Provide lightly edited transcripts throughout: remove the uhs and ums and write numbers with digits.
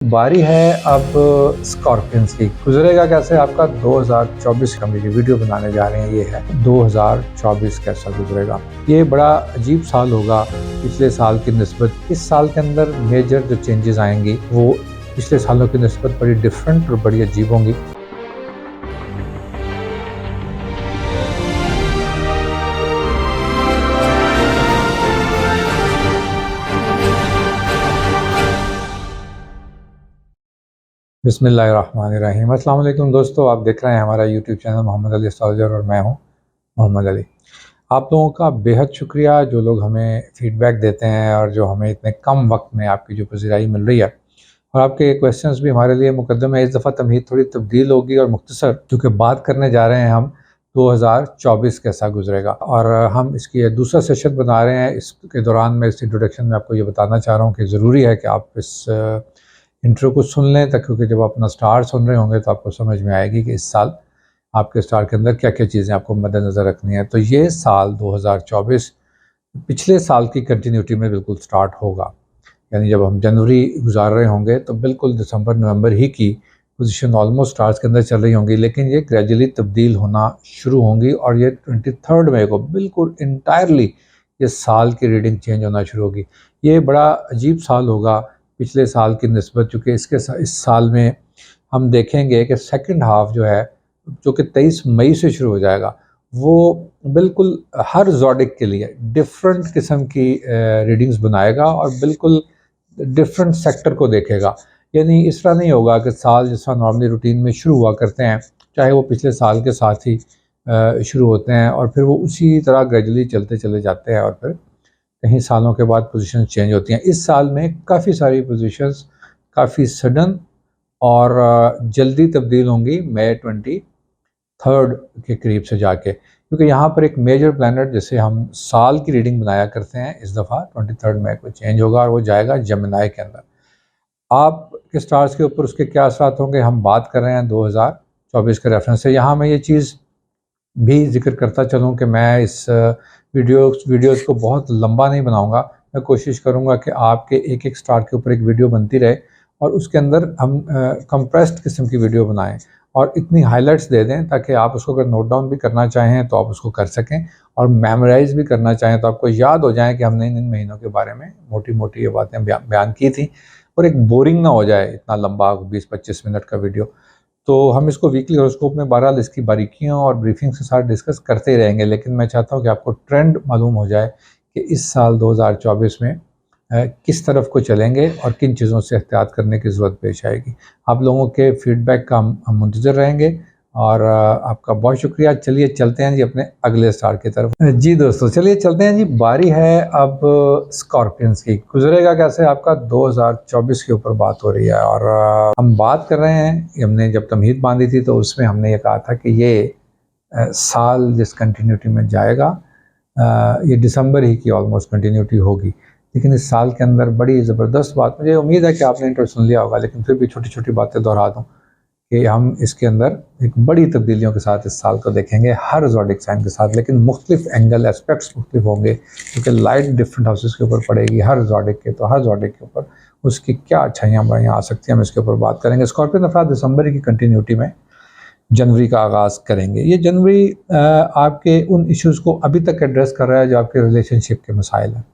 बारी है अब स्कॉर्पियंस की। गुजरेगा कैसे आपका 2024 का, हम ये वीडियो बनाने जा रहे हैं। ये है 2024 कैसा गुजरेगा। ये बड़ा अजीब साल होगा पिछले साल की निस्बत। इस साल के अंदर मेजर जो चेंजेस आएंगी वो पिछले सालों की निस्बत बड़ी डिफरेंट और बड़ी अजीब होंगी। बिस्मिल्लाहिर्रहमानिर्रहीम। अस्सलाम वालेकुम दोस्तों, आप देख रहे हैं हमारा YouTube channel Mohammad Ali astrologer और मैं हूं मोहम्मद अली। आप लोगों का बेहद शुक्रिया जो लोग हमें फीडबैक देते हैं और जो हमें इतने कम वक्त में आपकी जो पज़ीराई मिल रही है और आपके क्वेश्चंस भी हमारे लिए मुकद्दम है। इस दफ़ा तमहीद थोड़ी तब्दील होगी और मुख्तसर, क्योंकि बात करने जा रहे हैं हम 2024 कैसा गुजरेगा और हम इसकी दूसरा सेशन बना रहे हैं। इसके दौरान मैं इस इंट्रोडक्शन में आपको ये बताना चाह रहा हूँ कि ज़रूरी है कि आप इस इंट्रो को सुन लें, तक क्योंकि जब अपना स्टार सुन रहे होंगे तो आपको समझ में आएगी कि इस साल आपके स्टार के अंदर क्या क्या चीज़ें आपको मद्देनज़र रखनी है। तो ये साल 2024 पिछले साल की कंटिन्यूटी में बिल्कुल स्टार्ट होगा। यानी जब हम जनवरी गुजार रहे होंगे तो बिल्कुल दिसंबर नवंबर ही की पोजीशन ऑलमोस्ट स्टार्स के अंदर चल रही होंगी, लेकिन ये ग्रेजुअली तब्दील होना शुरू होंगी और ये 23 मई को बिल्कुल इंटायरली ये साल की रीडिंग चेंज होना शुरू होगी। ये बड़ा अजीब साल होगा पिछले साल की निस्बत, चूँकि इस साल में हम देखेंगे कि सेकंड हाफ जो है, जो कि 23 मई से शुरू हो जाएगा, वो बिल्कुल हर ज़ोडिक के लिए डिफरेंट किस्म की रीडिंग्स बनाएगा और बिल्कुल डिफरेंट सेक्टर को देखेगा। यानी इस तरह नहीं होगा कि साल जिस तरह नॉर्मली रूटीन में शुरू हुआ करते हैं, चाहे वो पिछले साल के साथ ही शुरू होते हैं और फिर वो उसी तरह ग्रेजुअली चलते चले जाते हैं और फिर कहीं सालों के बाद पोजीशन चेंज होती हैं। इस साल में काफ़ी सारी पोजीशंस काफ़ी सडन और जल्दी तब्दील होंगी मई 23 के करीब से जाके, क्योंकि यहाँ पर एक मेजर प्लैनेट जिसे हम साल की रीडिंग बनाया करते हैं इस दफ़ा 23 मई को चेंज होगा और वो जाएगा जमनाई के अंदर। आपके स्टार्स के ऊपर उसके क्या असरात होंगे हम बात कर रहे हैं 2024 के रेफरेंस से। यहाँ मैं ये चीज़ भी जिक्र करता चलूँ कि मैं इस वीडियोज़ को बहुत लंबा नहीं बनाऊँगा। मैं कोशिश करूँगा कि आपके एक एक स्टार के ऊपर एक वीडियो बनती रहे और उसके अंदर हम कंप्रेस्ड किस्म की वीडियो बनाएं और इतनी हाइलाइट्स दे दें ताकि आप उसको अगर नोट डाउन भी करना चाहें तो आप उसको कर सकें और मेमोराइज़ भी करना चाहें तो आपको याद हो जाए कि हमने इन महीनों के बारे में मोटी मोटी ये बातें बयान की थी और एक बोरिंग ना हो जाए इतना लंबा 20-25 मिनट का वीडियो। तो हम इसको वीकली हॉरोस्कोप में बहरहाल इसकी बारीकियों और ब्रीफिंग के साथ डिस्कस करते ही रहेंगे, लेकिन मैं चाहता हूँ कि आपको ट्रेंड मालूम हो जाए कि इस साल 2024 में किस तरफ को चलेंगे और किन चीज़ों से एहतियात करने की ज़रूरत पेश आएगी। आप लोगों के फीडबैक का हम मुंतज़िर रहेंगे और आपका बहुत शुक्रिया। चलिए चलते हैं जी अपने अगले स्टार की तरफ। जी दोस्तों, चलिए चलते हैं जी। बारी है अब स्कॉर्पियंस की। गुजरेगा कैसे आपका 2024 के ऊपर बात हो रही है और हम बात कर रहे हैं, हमने जब तमहीद बांधी थी तो उसमें हमने ये कहा था कि ये साल जिस कंटिन्यूटी में जाएगा ये दिसंबर ही की ऑलमोस्ट कंटिन्यूटी होगी। लेकिन इस साल के अंदर बड़ी ज़बरदस्त बात, मुझे उम्मीद है कि आपने इंट्रो सुन लिया होगा, लेकिन फिर भी छोटी छोटी बातें दोहरा दूँ कि हम इसके अंदर एक बड़ी तब्दीलियों के साथ इस साल को देखेंगे हर ज़ोडिक साइन के साथ, लेकिन मुख्तलिफ एंगल एस्पेक्ट्स मुख्तलिफ होंगे क्योंकि लाइट डिफरेंट हाउसेस के ऊपर पड़ेगी हर ज़ोडिक के। तो हर ज़ोडिक के ऊपर उसकी क्या अच्छाइयाँ बुराइयाँ आ सकती हैं, हम इसके ऊपर बात करेंगे। स्कॉर्पियन अफराद दिसंबर की कंटिन्यूटी में जनवरी का आगाज़ करेंगे। ये जनवरी आपके उन इश्यूज़ को अभी तक एड्रेस कर रहा है जो आपके रिलेशनशिप के मसाइल हैं।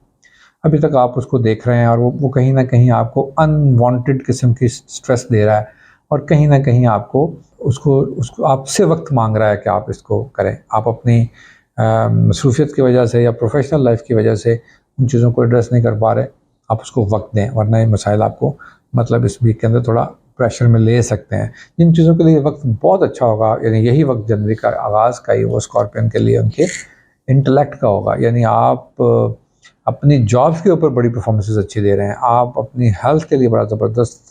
अभी तक आप उसको देख रहे हैं और वो कहीं ना कहीं आपको अनवांटेड किस्म की स्ट्रेस दे रहा है और कहीं ना कहीं आपको उसको उसको आपसे वक्त मांग रहा है कि आप इसको करें। आप अपनी मसरूफियत की वजह से या प्रोफेशनल लाइफ की वजह से उन चीज़ों को एड्रेस नहीं कर पा रहे, आप उसको वक्त दें, वरना ये मसाइल आपको मतलब इस वीक के अंदर थोड़ा प्रेशर में ले सकते हैं। जिन चीज़ों के लिए वक्त बहुत अच्छा होगा, यानी यही वक्त जनवरी का आगाज़ का ही वो स्कॉर्पियन के लिए उनके इंटेलेक्ट का होगा। यानी आप अपनी जॉब्स के ऊपर बड़ी परफॉर्मेंसेस अच्छी दे रहे हैं, आप अपनी हेल्थ के लिए बड़ा ज़बरदस्त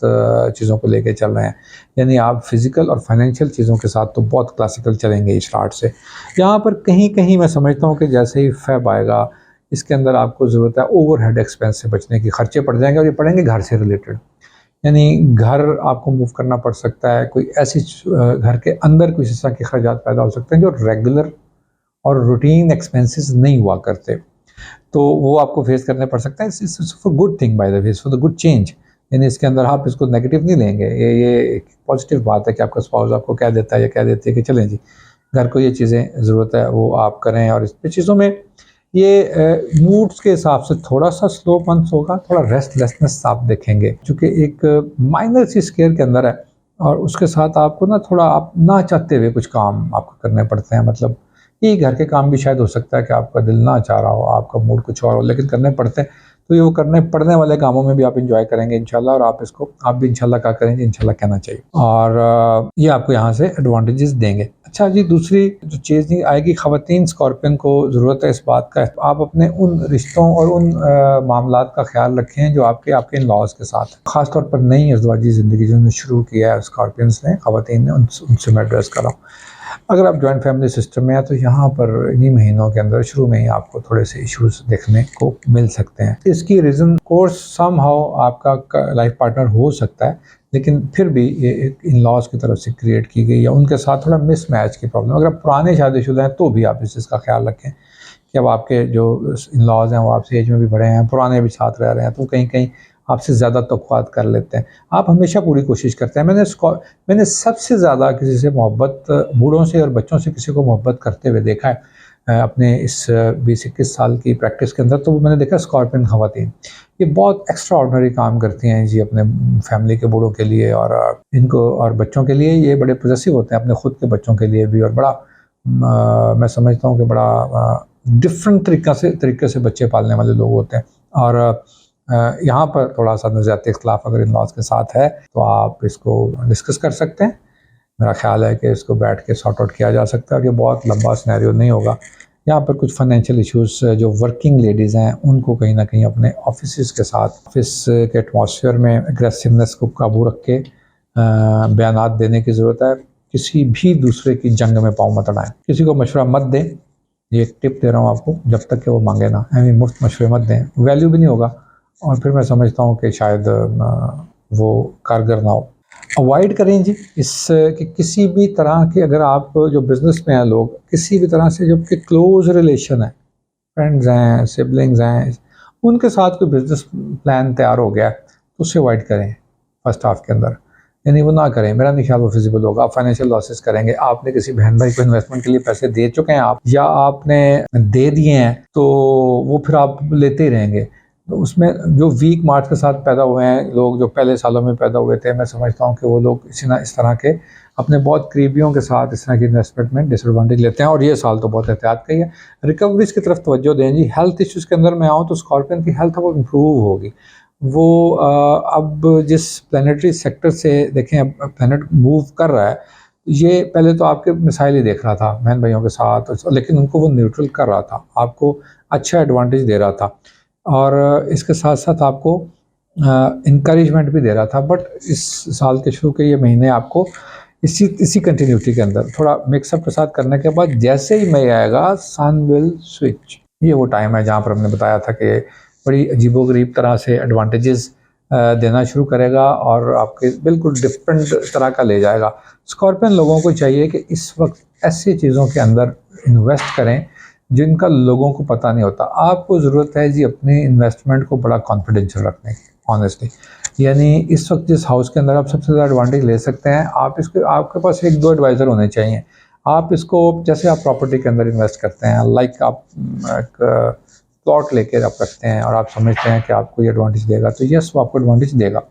चीज़ों को लेके चल रहे हैं। यानी आप फिज़िकल और फाइनेंशियल चीज़ों के साथ तो बहुत क्लासिकल चलेंगे इस स्टार्ट से। यहाँ पर कहीं कहीं मैं समझता हूँ कि जैसे ही फेब आएगा इसके अंदर आपको ज़रूरत है ओवरहेड एक्सपेंस से बचने की। खर्चे पड़ जाएंगे और ये पड़ेंगे घर से रिलेटेड, यानी घर आपको मूव करना पड़ सकता है, कोई ऐसी घर के अंदर कुछ इस तरह के खर्चात पैदा हो सकते हैं जो रेगुलर और रूटीन एक्सपेंसेस नहीं हुआ करते, तो वो आपको फेस करने पड़ सकता है। It's for good thing, by the way, for the good change. यानी इसके अंदर आप इसको नेगेटिव नहीं लेंगे, ये एक पॉजिटिव बात है कि आपका स्पाउस आपको कह देता है या कह देती है कि चलें जी, घर को ये चीज़ें ज़रूरत है वो आप करें। और इस चीज़ों में ये मूड्स के हिसाब से थोड़ा-सा स्लोपन्स होगा, थोड़ा रेस्टलेसनेस आप देखेंगे, चूँकि एक माइनर सी स्केयर के अंदर है और उसके साथ आपको ना थोड़ा आप ना चाहते हुए कुछ काम आपको करने पड़ते हैं। मतलब ये घर के काम भी शायद हो सकता है कि आपका दिल ना चाह रहा हो, आपका मूड कुछ और हो, लेकिन करने पड़ते हैं। तो ये वो करने पड़ने वाले कामों में भी आप एंजॉय करेंगे इंशाल्लाह, और आप भी इंशाल्लाह क्या करेंगे, इंशाल्लाह कहना चाहिए। और ये आपको यहाँ से एडवांटेजेस देंगे। अच्छा जी, दूसरी जो चीज़ नहीं आएगी, ख़वातीन स्कॉर्पियन को ज़रूरत है इस बात का, आप अपने उन रिश्तों और उन मामलात का ख्याल रखें जो आपके इन लॉज के साथ है। ख़ास तौर पर नई अज़वाजी ज़िंदगी जिन्होंने शुरू किया है स्कॉर्पियंस ने, ख़वातीन ने, उनसे मैं एड्रेस कर रहा हूँ। अगर आप जॉइंट फैमिली सिस्टम में हैं तो यहाँ पर इन्हीं महीनों के अंदर शुरू में ही आपको थोड़े से इश्यूज देखने को मिल सकते हैं। इसकी रीज़न कोर्स समहाउ आपका लाइफ पार्टनर हो सकता है, लेकिन फिर भी ये एक इन लॉज की तरफ से क्रिएट की गई या उनके साथ थोड़ा मिसमैच की प्रॉब्लम। अगर आप पुराने शादीशुदा हैं तो भी आप इस चीज़ का ख्याल रखें कि अब आपके जो इन लॉज हैं वो आपसे एज में भी बड़े हैं, पुराने भी साथ रह रहे हैं, तो कहीं कहीं आपसे ज़्यादा तवक्कुआत कर लेते हैं। आप हमेशा पूरी कोशिश करते हैं। मैंने सबसे ज़्यादा किसी से मोहब्बत, बूढ़ों से और बच्चों से किसी को मोहब्बत करते हुए देखा है अपने इस 20-21 साल की प्रैक्टिस के अंदर, तो वो मैंने देखा स्कॉर्पियन ख़वातीन। ये बहुत एक्स्ट्रा ऑर्डिनरी काम करती हैं जी अपने फैमिली के बूढ़ों के लिए, और इनको और बच्चों के लिए ये बड़े पॉसेसिव होते हैं, अपने खुद के बच्चों के लिए भी। और बड़ा मैं समझता हूँ कि बड़ा डिफरेंट तरीके से बच्चे पालने वाले लोग होते हैं। और यहाँ पर थोड़ा-सा नज़रियाती इख्तिलाफ अगर इन-लॉज़ के साथ है तो आप इसको डिस्कस कर सकते हैं। मेरा ख़्याल है कि इसको बैठ के सॉर्ट आउट किया जा सकता है और ये बहुत लंबा सिनेरियो नहीं होगा। यहाँ पर कुछ फाइनेंशियल इश्यूज़ जो वर्किंग लेडीज़ हैं उनको कहीं न कहीं अपने ऑफ़िसेज़ के साथ, ऑफ़िस के एटमॉस्फेयर में एग्रेसिवनेस को काबू रख के बयानात देने की ज़रूरत है। किसी भी दूसरे की जंग में पाँव मत अड़ाएँ। किसी को मशवरा मत दें, ये एक टिप दे रहा हूँ आपको, जब तक कि वो माँगे ना। यानी मुफ़्त मशवरे मत दें, वैल्यू भी नहीं होगा और फिर मैं समझता हूँ कि शायद वो कारगर ना हो। अवॉइड करें जी इस कि किसी भी तरह की, अगर आप जो बिज़नेस में हैं लोग, किसी भी तरह से जो आपके क्लोज़ रिलेशन है, फ्रेंड्स हैं, सिबलिंग्स हैं, उनके साथ कोई बिज़नेस प्लान तैयार हो गया है तो उसे अवॉइड करें फर्स्ट हाफ के अंदर। यानी वो ना करें, मेरा नहीं ख्याल वो फिजिबल होगा। आप फाइनेंशियल लॉसेस करेंगे। आपने किसी बहन भाई को इन्वेस्टमेंट के लिए पैसे दे चुके हैं आप, या आपने दे दिए हैं, तो वो फिर आप लेते ही रहेंगे। तो उसमें जो वीक मार्च के साथ पैदा हुए हैं लोग, जो पहले सालों में पैदा हुए थे, मैं समझता हूँ कि वो लोग इस तरह के अपने बहुत करीबियों के साथ इस तरह की इन्वेस्टमेंट में डिसएडवांटेज लेते हैं। और ये साल तो बहुत एहतियात का ही है। रिकवरीज की तरफ तवज्जो दें जी। हेल्थ इश्यूज़ के अंदर मैं आऊँ तो स्कॉर्पियन की हेल्थ वो इम्प्रूव होगी। वो अब जिस प्लानिटरी सेक्टर से देखें, अब प्लानट मूव कर रहा है, ये पहले तो आपके मिसाइल ही देख रहा था बहन भाइयों के साथ, लेकिन उनको वो न्यूट्रल कर रहा था, आपको अच्छा एडवांटेज दे रहा था और इसके साथ साथ आपको इंकरेजमेंट भी दे रहा था। बट इस साल के शुरू के ये महीने आपको इसी कंटिन्यूटी के अंदर थोड़ा मिक्सअप के साथ करने के बाद जैसे ही मई आएगा, सन विल स्विच। ये वो टाइम है जहाँ पर हमने बताया था कि बड़ी अजीबोगरीब तरह से एडवांटेजेस देना शुरू करेगा और आपके बिल्कुल डिफरेंट तरह का ले जाएगा। स्कॉर्पियन लोगों को चाहिए कि इस वक्त ऐसी चीज़ों के अंदर इन्वेस्ट करें जिनका लोगों को पता नहीं होता। आपको ज़रूरत है जी अपनी इन्वेस्टमेंट को बड़ा कॉन्फिडेंशियल रखने की, ऑनेस्टली। यानी इस वक्त जिस हाउस के अंदर आप सबसे ज़्यादा एडवांटेज ले सकते हैं, आपके पास 1-2 एडवाइज़र होने चाहिए। आप इसको, जैसे आप प्रॉपर्टी के अंदर इन्वेस्ट करते हैं, लाइक आप एक प्लॉट लेकर आप रखते हैं और आप समझते हैं कि आपको ये एडवांटेज देगा, तो यस वो आपको एडवांटेज देगा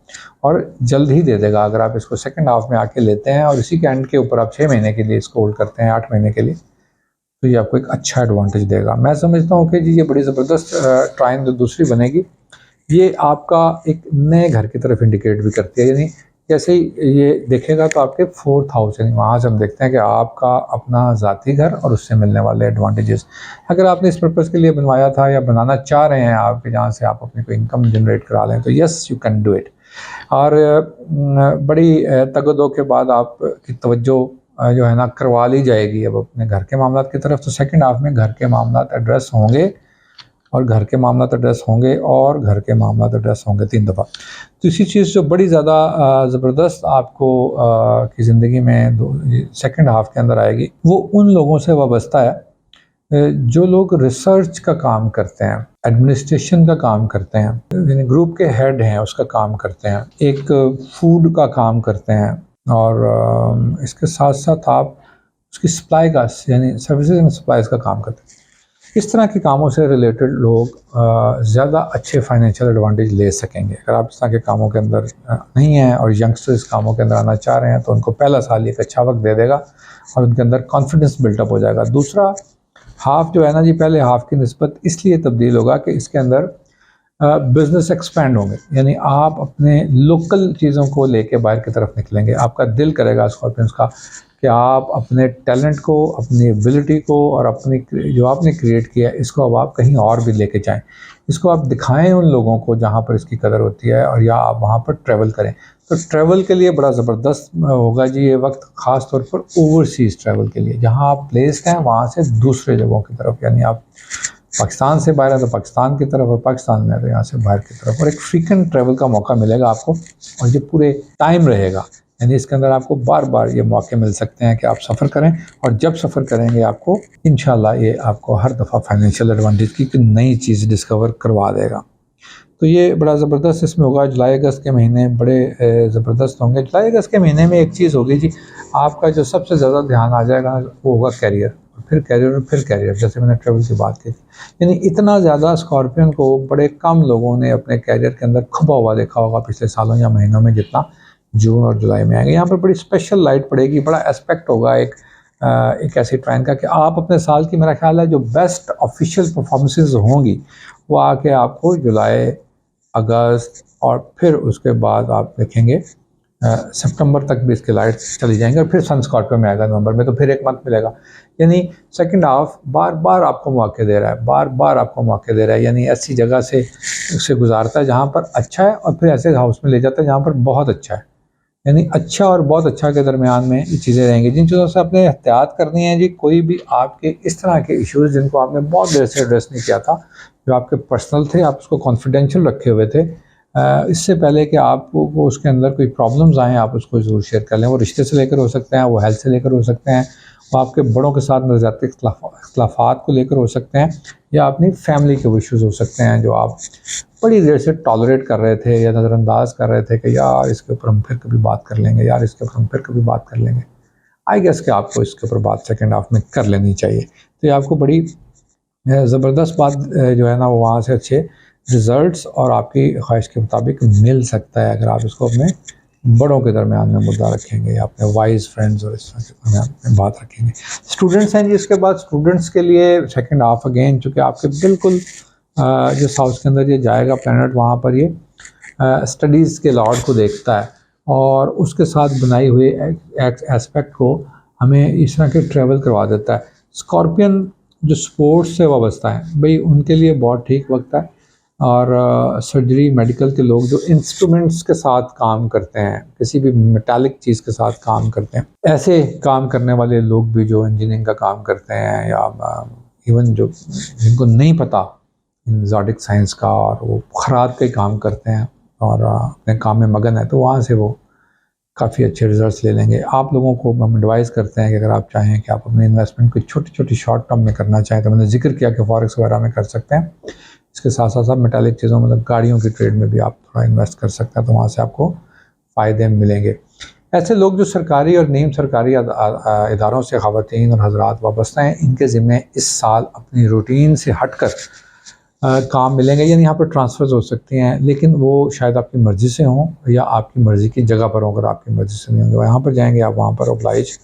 और जल्द ही दे देगा। अगर आप इसको सेकंड हाफ में आके लेते हैं और इसी के एंड के ऊपर आप 6 महीने के लिए इसको होल्ड करते हैं, 8 महीने के लिए, तो ये आपको एक अच्छा एडवांटेज देगा। मैं समझता हूँ कि जी ये बड़ी ज़बरदस्त ट्राइन जो दूसरी बनेगी, ये आपका एक नए घर की तरफ इंडिकेट भी करती है। यानी जैसे ही ये देखेगा तो आपके 4th हाउस, यानी वहाँ से हम देखते हैं कि आपका अपना ज़ाती घर और उससे मिलने वाले एडवांटेजेस। अगर आपने इस पर्पज़ के लिए बनवाया था या बनाना चाह रहे हैं आप कि जहाँ से आप अपनी कोई इनकम जनरेट करा लें, तो yes you can do it. और बड़ी तगदो के बाद आपकी तवज्जो जो है ना करवा ली जाएगी अब अपने घर के मामलात की तरफ। तो सेकंड हाफ में घर के मामलात एड्रेस होंगे और घर के मामलात एड्रेस होंगे और घर के मामलात एड्रेस होंगे 3 दफ़ा। तो इसी चीज़ जो बड़ी ज़्यादा ज़बरदस्त आपको की ज़िंदगी में सेकंड हाफ के अंदर आएगी, वो उन लोगों से वाबस्ता है जो लोग रिसर्च का काम करते हैं, एडमिनिस्ट्रेशन का काम करते हैं, यानी ग्रुप के हेड हैं उसका काम करते हैं, एक फूड का काम करते हैं, और इसके साथ साथ आप उसकी सप्लाई का यानी सर्विसेज एंड सप्लाईज का काम करते हैं। इस तरह के कामों से रिलेटेड लोग ज़्यादा अच्छे फाइनेंशियल एडवांटेज ले सकेंगे। अगर आप इस तरह के कामों के अंदर नहीं हैं और यंगस्टर्स कामों के अंदर आना चाह रहे हैं, तो उनको पहला साल एक अच्छा वक्त दे देगा और उनके अंदर कॉन्फिडेंस बिल्टअप हो जाएगा। दूसरा हाफ जो है ना जी, पहले हाफ की निस्बत इसलिए तब्दील होगा कि इसके अंदर बिजनेस एक्सपैंड होंगे, यानी आप अपने लोकल चीज़ों को लेके बाहर की तरफ निकलेंगे। आपका दिल करेगा स्कॉर्पियंस का कि आप अपने टैलेंट को, अपनी एबिलिटी को और अपनी जो आपने क्रिएट किया है इसको अब आप कहीं और भी लेके जाएं। इसको आप दिखाएं उन लोगों को जहाँ पर इसकी कदर होती है, और या आप वहाँ पर ट्रैवल करें। तो ट्रैवल के लिए बड़ा ज़बरदस्त होगा जी ये वक्त, ख़ास तौर पर ओवरसीज़ ट्रैवल के लिए, जहाँ आप प्लेस्ड हैं वहाँ से दूसरे जगहों की तरफ, यानी आप पाकिस्तान से बाहर है तो पाकिस्तान की तरफ, और पाकिस्तान में है तो यहाँ से बाहर की तरफ, और एक फ्रीक्वेंट ट्रैवल का मौका मिलेगा आपको, और ये पूरे टाइम रहेगा। यानी इसके अंदर आपको बार बार ये मौके मिल सकते हैं कि आप सफ़र करें, और जब सफ़र करेंगे आपको इंशाल्लाह ये आपको हर दफ़ा फाइनेंशियल एडवांटेज की नई चीज़ डिस्कवर करवा देगा। तो ये बड़ा ज़बरदस्त इसमें होगा। जुलाई अगस्त के महीने बड़े ज़बरदस्त होंगे। जुलाई अगस्त के महीने में एक चीज़ होगी जी, आपका जो सबसे ज़्यादा ध्यान आ जाएगा वो होगा कैरियर, फिर कैरियर और फिर कैरियर, जैसे मैंने ट्रैवल की बात की। यानी इतना ज़्यादा स्कॉर्पियन को बड़े कम लोगों ने अपने कैरियर के अंदर खपा हुआ देखा होगा पिछले सालों या महीनों में, जितना जून और जुलाई में आएंगे। यहाँ पर बड़ी स्पेशल लाइट पड़ेगी, बड़ा एस्पेक्ट होगा एक ऐसी ट्रेन का कि आप अपने साल की, मेरा ख्याल है जो बेस्ट ऑफिशियल परफॉर्मेंसेस होंगी वो आके आपको जुलाई, अगस्त और फिर उसके बाद आप देखेंगे सितंबर तक भी इसके लाइट्स चली जाएंगे, और फिर सन स्कॉर्पियो में आएगा नवंबर में, तो फिर एक मंथ मिलेगा। यानी सेकंड हाफ बार बार आपको मौके दे रहा है, बार बार आपको मौके दे रहा है। यानी ऐसी जगह से गुजारता है जहाँ पर अच्छा है, और फिर ऐसे हाउस में ले जाता है जहाँ पर बहुत अच्छा है। यानी अच्छा और बहुत अच्छा के दरमियान में ये चीज़ें रहेंगी, जिन चीज़ों से आपने एहतियात करनी है जी। कोई भी आपके इस तरह के इश्यूज़ जिनको आपने बहुत देर से एड्रेस नहीं किया था, जो आपके पर्सनल थे, आप उसको कॉन्फिडेंशियल रखे हुए थे, इससे पहले कि आपको उसके अंदर कोई प्रॉब्लम्स आएँ, आप उसको ज़रूर शेयर कर लें। वो रिश्ते से लेकर हो सकते हैं, वो हेल्थ से लेकर हो सकते हैं, वो आपके बड़ों के साथ नज़रियाती इख्तलाफात को लेकर हो सकते हैं, या अपनी फैमिली के इश्यूज़ हो सकते हैं जो आप बड़ी देर से टॉलरेट कर रहे थे या नज़रअंदाज कर रहे थे कि यार इसके ऊपर हम फिर कभी बात कर लेंगे, यार इसके ऊपर हम फिर कभी बात कर लेंगे। आई गेस कि आपको इसके ऊपर बात सेकंड हाफ में कर लेनी चाहिए। तो ये आपको बड़ी ज़बरदस्त बात जो है ना वो वहाँ से अच्छे रिज़ल्ट्स और आपकी ख्वाहिश के मुताबिक मिल सकता है, अगर आप इसको अपने बड़ों के दरमियान में मुद्दा रखेंगे, या अपने वाइज फ्रेंड्स और इस तरह के दरमियान में बात रखेंगे। स्टूडेंट्स हैं जी, इसके बाद स्टूडेंट्स के लिए सेकंड हाफ अगेन, चूँकि आपके बिल्कुल जिस हाउस के अंदर ये जाएगा प्लैनेट, वहाँ पर ये स्टडीज़ के लॉर्ड को देखता है, और उसके साथ बनाई हुई एस्पेक्ट को हमें इस तरह के ट्रैवल करवा देता है। स्कॉर्पियन जो स्पोर्ट्स से वाबस्ता है भाई, उनके लिए बहुत ठीक वक्त है। और सर्जरी, मेडिकल के लोग जो इंस्ट्रूमेंट्स के साथ काम करते हैं, किसी भी मेटालिक चीज़ के साथ काम करते हैं, ऐसे काम करने वाले लोग भी जो इंजीनियरिंग का काम करते हैं, या इवन जो जिनको नहीं पता एग्जॉटिक साइंस का, और वो खराद के काम करते हैं और अपने काम में मगन है, तो वहाँ से वो काफ़ी अच्छे रिजल्ट्स ले लेंगे। आप लोगों को हम एडवाइस करते हैं कि अगर आप चाहें कि आप अपने इन्वेस्टमेंट को छोटी छोटी शॉर्ट टर्म में करना चाहें, तो मैंने जिक्र किया कि फॉरेक्स वगैरह में कर सकते हैं। इसके साथ साथ आप मेटालिक चीज़ों, मतलब गाड़ियों की ट्रेड में भी आप थोड़ा इन्वेस्ट कर सकते हैं, तो वहाँ से आपको फ़ायदे मिलेंगे। ऐसे लोग जो सरकारी और नीम सरकारी इदारों से ख़वातीन और हजरात वाबस्ता हैं, इनके ज़िम्मे इस साल अपनी रूटीन से हटकर काम मिलेंगे। यानी यहाँ पर ट्रांसफ़र्स हो सकती हैं, लेकिन वो शायद आपकी मर्ज़ी से हों या आपकी मर्ज़ी की जगह पर हों। अगर आपकी मर्ज़ी से नहीं होंगे, वहाँ पर जाएंगे आप, वहाँ पर ऑब्लाइज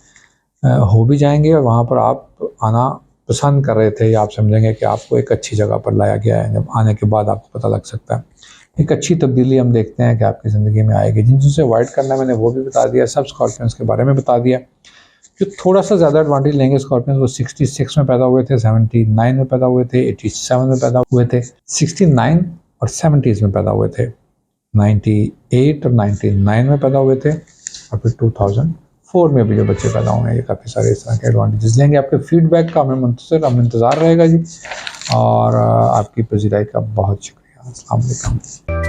हो भी जाएंगे, और वहाँ पर आप आना पसंद कर रहे थे, या आप समझेंगे कि आपको एक अच्छी जगह पर लाया गया है। जब आने के बाद आपको पता लग सकता है, एक अच्छी तब्दीली हम देखते हैं कि आपकी ज़िंदगी में आएगी। जिन चीज़ों से अवॉइड करना मैंने वो भी बता दिया, सब स्कॉर्पियंस के बारे में बता दिया। जो थोड़ा सा ज़्यादा एडवांटेज लेंगे स्कॉर्पियंस, वो 66 में पैदा हुए थे, 79 में पैदा हुए थे, 87 में पैदा हुए थे, 69 और 70s में पैदा हुए थे, 98 और 99 में पैदा हुए थे, और फिर 2004 में भी जो बच्चे पैदा हुए हैं। ये काफ़ी सारे इस तरह के एडवांटेजेस लेंगे। आपके फीडबैक का हमें इंतज़ार रहेगा जी, और आपकी पज़ीराई का बहुत शुक्रिया। अस्सलाम वालेकुम।